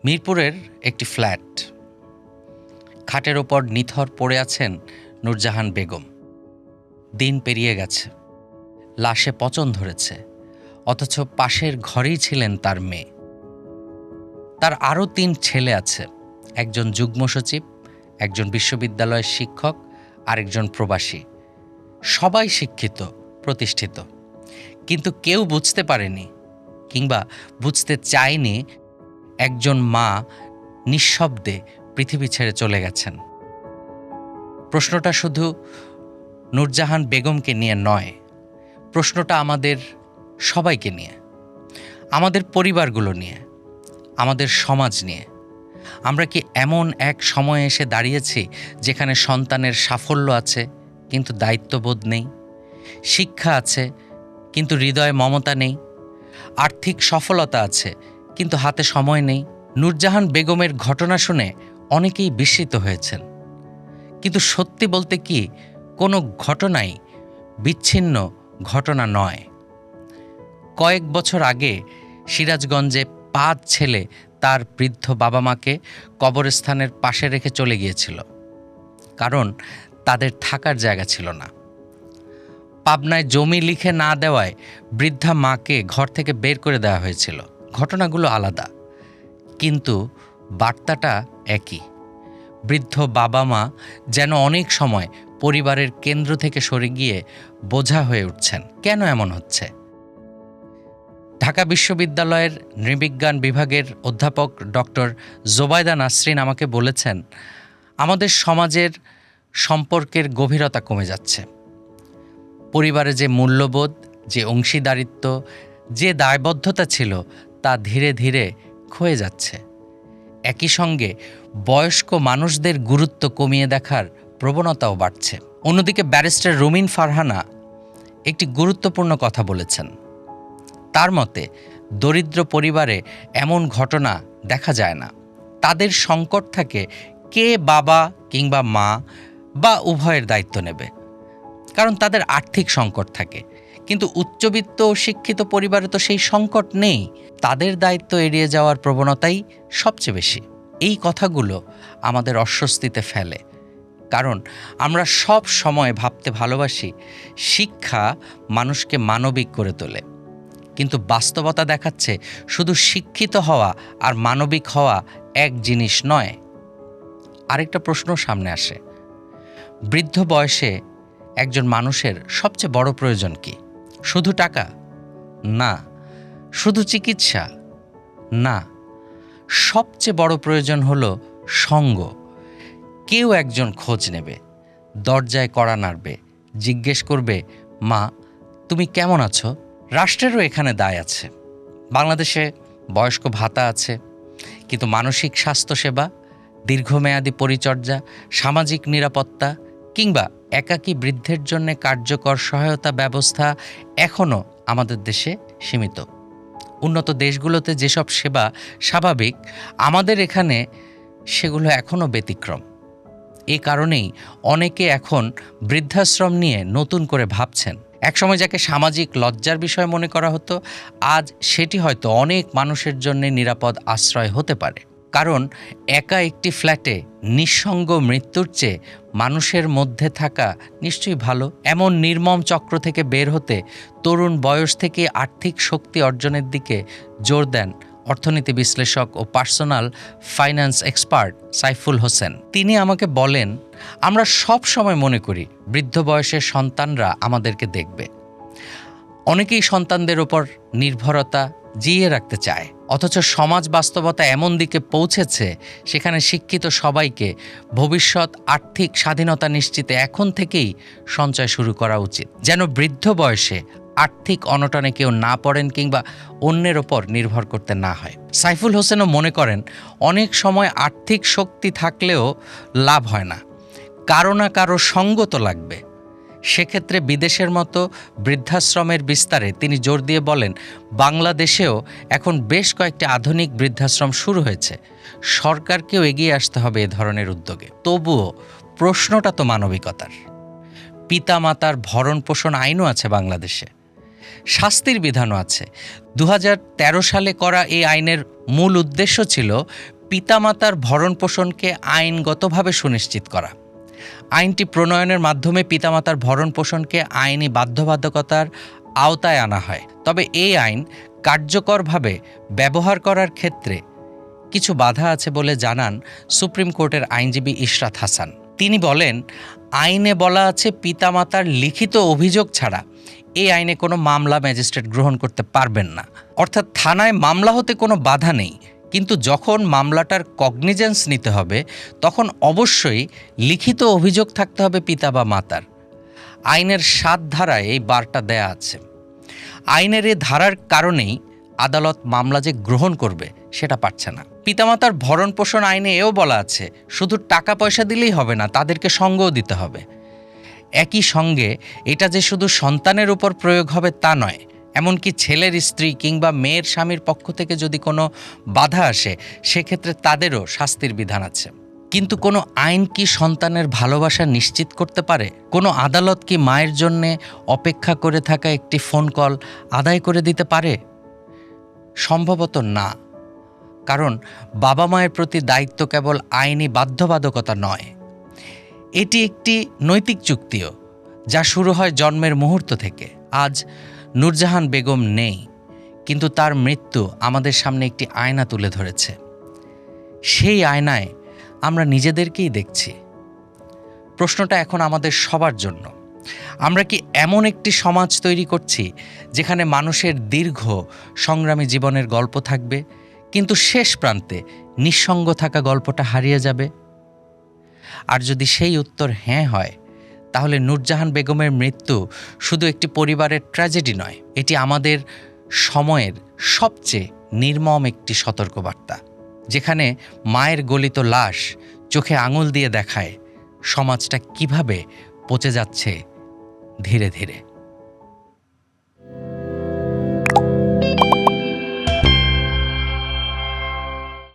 মিরপুরের একটি ফ্ল্যাট। খাটের ওপর নিথর পড়ে আছেন নূরজাহান বেগম। দিন পেরিয়ে গেছে, লাশে পচন ধরেছে, অথচ পাশের ঘরেই ছিলেন তার মেয়ে। তার আরও ৩ ছেলে আছে, একজন যুগ্ম সচিব, একজন বিশ্ববিদ্যালয়ের শিক্ষক, আরেকজন প্রবাসী। সবাই শিক্ষিত, প্রতিষ্ঠিত, কিন্তু কেউ বুঝতে পারেনি কিংবা বুঝতে চায়নি একজন মা নিঃশব্দে পৃথিবী ছেড়ে চলে গেছেন। প্রশ্নটা শুধু নূরজাহান বেগমকে নিয়ে নয়, প্রশ্নটা আমাদের সবাইকে নিয়ে, আমাদের পরিবারগুলো নিয়ে, আমাদের সমাজ নিয়ে। আমরা কি এমন এক সময়ে এসে দাঁড়িয়েছি যেখানে সন্তানের সাফল্য আছে কিন্তু দায়িত্ববোধ নেই, শিক্ষা আছে কিন্তু হৃদয়ে মমতা নেই, আর্থিক সফলতা আছে কিন্তু হাতে সময় নেই? নূরজাহান বেগমের ঘটনা শুনে অনেকেই বিস্মিত হয়েছেন, কিন্তু সত্যি বলতে কি কোনো ঘটনাই বিচ্ছিন্ন ঘটনা নয়। কয়েক বছর আগে সিরাজগঞ্জে 5 ছেলে তার বৃদ্ধ বাবা মাকে কবরস্থানের পাশে রেখে চলে গিয়েছিল, কারণ তাদের থাকার জায়গা ছিল না। পাবনায় জমি লিখে না দেওয়ায় বৃদ্ধা মাকে ঘর থেকে বের করে দেওয়া হয়েছিল। ঘটনাগুলো আলাদা, কিন্তু বার্তাটা একই। বৃদ্ধ বাবা মা যেন অনেক সময় পরিবারের কেন্দ্র থেকে সরে গিয়ে বোঝা হয়ে উঠছেন। কেন এমন হচ্ছে? ঢাকা বিশ্ববিদ্যালয়ের নৃবিজ্ঞান বিভাগের অধ্যাপক ডক্টর জোবায়দা নাসরিন আমাকে বলেছেন, আমাদের সমাজের সম্পর্কের গভীরতা কমে যাচ্ছে। পরিবারে যে মূল্যবোধ, যে অংশীদারিত্ব, যে দায়বদ্ধতা ছিল তা ধীরে ধীরে ক্ষয়ে যাচ্ছে। একই সঙ্গে বয়স্ক মানুষদের গুরুত্ব কমিয়ে দেখার প্রবণতাও বাড়ছে। অন্যদিকে ব্যারিস্টার রুমিন ফারহানা একটি গুরুত্বপূর্ণ কথা বলেছেন। তার মতে, দরিদ্র পরিবারে এমন ঘটনা দেখা যায় না। তাদের সংকট থাকে কে বাবা কিংবা মা বা উভয়ের দায়িত্ব নেবে, কারণ তাদের আর্থিক সংকট থাকে। কিন্তু উচ্চবিত্ত ও শিক্ষিত পরিবারে তো সেই সংকট নেই, তাদের দায়িত্ব এড়িয়ে যাওয়ার প্রবণতাই সবচেয়ে বেশি। এই কথাগুলো আমাদের অস্বস্তিতে ফেলে, কারণ আমরা সব সময় ভাবতে ভালোবাসি শিক্ষা মানুষকে মানবিক করে তোলে, কিন্তু বাস্তবতা দেখাচ্ছে শুধু শিক্ষিত হওয়া আর মানবিক হওয়া এক জিনিস নয়। আরেকটা প্রশ্ন সামনে আসে, বৃদ্ধ বয়সে একজন মানুষের সবচেয়ে বড় প্রয়োজন কি? শুধু টাকা? না। শুধু চিকিৎসা? না। সবচেয়ে বড় প্রয়োজন হলো সঙ্গ। কেউ একজন খোঁজ নেবে, দরজায় কড়া নাড়বে, জিজ্ঞেস করবে, মা তুমি কেমন আছো? রাষ্ট্রেরও এখানে দায় আছে। বাংলাদেশে বয়স্ক ভাতা আছে, কিন্তু মানসিক স্বাস্থ্যসেবা, দীর্ঘমেয়াদী পরিচর্যা, সামাজিক নিরাপত্তা কিংবা একাকী বৃদ্ধের জন্য কার্যকর সহায়তা ব্যবস্থা এখনও আমাদের দেশে সীমিত। উন্নত দেশগুলোতে যেসব সেবা স্বাভাবিক, আমাদের এখানে সেগুলো এখনও ব্যতিক্রম। এ কারণেই অনেকে এখন বৃদ্ধাশ্রম নিয়ে নতুন করে ভাবছেন। একসময় যাকে সামাজিক লজ্জার বিষয় মনে করা হতো, আজ সেটি হয়তো অনেক মানুষের জন্য নিরাপদ আশ্রয় হতে পারে। কারণ একা একটি ফ্ল্যাটে নিঃসঙ্গ মৃত্যুর চেয়ে মানুষের মধ্যে থাকা নিশ্চয়ই ভালো। এমন নির্মম চক্র থেকে বের হতে তরুণ বয়স থেকে আর্থিক শক্তি অর্জনের দিকে জোর দেন অর্থনীতি বিশ্লেষক ও personal finance expert Saiful Hossain. তিনি আমাকে বলেন, আমরা সব সময় মনে করি বৃদ্ধ বয়সের সন্তানরা আমাদেরকে দেখবে। অনেকেই সন্তানদের ওপর নির্ভরতা জিইয়ে রাখতে চায়, অথচ সমাজ বাস্তবতা এমন দিকে পৌঁছেছে সেখানে শিক্ষিত সবাইকে ভবিষ্যৎ আর্থিক স্বাধীনতা নিশ্চিতে এখন থেকেই সঞ্চয় শুরু করা উচিত, যেন বৃদ্ধ বয়সে আর্থিক অনটনে কেউ না পড়েন কিংবা অন্যের ওপর নির্ভর করতে না হয়। সাইফুল হোসেনও মনে করেন, অনেক সময় আর্থিক শক্তি থাকলেও লাভ হয় না, কারো না কারো সঙ্গ তো লাগবে। সেক্ষেত্রে বিদেশের মতো বৃদ্ধাশ্রমের বিস্তারে তিনি জোর দিয়ে বলেন, বাংলাদেশেও এখন বেশ কয়েকটি আধুনিক বৃদ্ধাশ্রম শুরু হয়েছে। সরকারকেও এগিয়ে আসতে হবে এ ধরনের উদ্যোগে। তবুও প্রশ্নটা তো মানবিকতার। পিতামাতার ভরণ পোষণ আইনও আছে বাংলাদেশে, শাস্তির বিধানও আছে। 2013 সালে করা এই আইনের মূল উদ্দেশ্য ছিল পিতামাতার ভরণপোষণকে আইনগতভাবে সুনিশ্চিত করা। আইনটি প্রণয়নের মাধ্যমে পিতামাতার ভরণপোষণকে আইনি বাধ্যবাধকতার আওতায় আনা হয়। তবে এই আইন কার্যকরভাবে ব্যবহার করার ক্ষেত্রে কিছু বাধা আছে বলে জানান সুপ্রিম কোর্টের আইনজীবী ইশরাত হাসান। তিনি বলেন, আইনে বলা আছে পিতামাতার লিখিত অভিযোগ ছাড়া এই আইনে কোনো মামলা ম্যাজিস্ট্রেট গ্রহণ করতে পারবেন না। অর্থাৎ থানায় মামলা হতে কোনো বাধা নেই, কিন্তু যখন মামলাটার কগনিজেন্স নিতে হবে তখন অবশ্যই লিখিত অভিযোগ থাকতে হবে পিতা বা মাতার। আইনের 7 ধারায় এই বারটা দেয়া আছে। আইনের এই ধারার কারণেই আদালত মামলা যে গ্রহণ করবে সেটা পারছে না। পিতামাতার ভরণপোষণ আইনে এও বলা আছে শুধু টাকা পয়সা দিলেই হবে না, তাদেরকে সঙ্গও দিতে হবে। একই সঙ্গে এটা যে শুধু সন্তানের উপর প্রয়োগ হবে তা নয়, এমনকি ছেলের স্ত্রী কিংবা মেয়ের স্বামীর পক্ষ থেকে যদি কোনো বাধা আসে সেক্ষেত্রে তাদেরও শাস্তির বিধান আছে। কিন্তু কোনো আইন কি সন্তানের ভালোবাসা নিশ্চিত করতে পারে? কোনো আদালত কি মায়ের জন্যে অপেক্ষা করে থাকা একটি ফোন কল আদায় করে দিতে পারে? সম্ভবত না, কারণ বাবা মায়ের প্রতি দায়িত্ব কেবল আইনি বাধ্যবাধকতা নয়, এটি একটি নৈতিক চুক্তিও, যা শুরু হয় জন্মের মুহূর্ত থেকে। আজ নূরজাহান বেগম নেই, কিন্তু তার মৃত্যু আমাদের সামনে একটি আয়না তুলে ধরেছে। সেই আয়নায় আমরা নিজেদেরকেই দেখছি। প্রশ্নটা এখন আমাদের সবার জন্য, আমরা কি এমন একটি সমাজ তৈরি করছি যেখানে মানুষের দীর্ঘ সংগ্রামী জীবনের গল্প থাকবে, কিন্তু শেষ প্রান্তে নিঃসঙ্গ থাকা গল্পটা হারিয়ে যাবে? আর যদি সেই উত্তর হ্যাঁ হয়, তাহলে নূরজাহান বেগমের মৃত্যু শুধু একটি পরিবারের ট্র্যাজেডি নয়, এটি আমাদের সময়ের সবচেয়ে নির্মম একটি সতর্কবার্তা, যেখানে মায়ের গলিত লাশ চোখে আঙুল দিয়ে দেখায় সমাজটা কিভাবে পচে যাচ্ছে ধীরে ধীরে।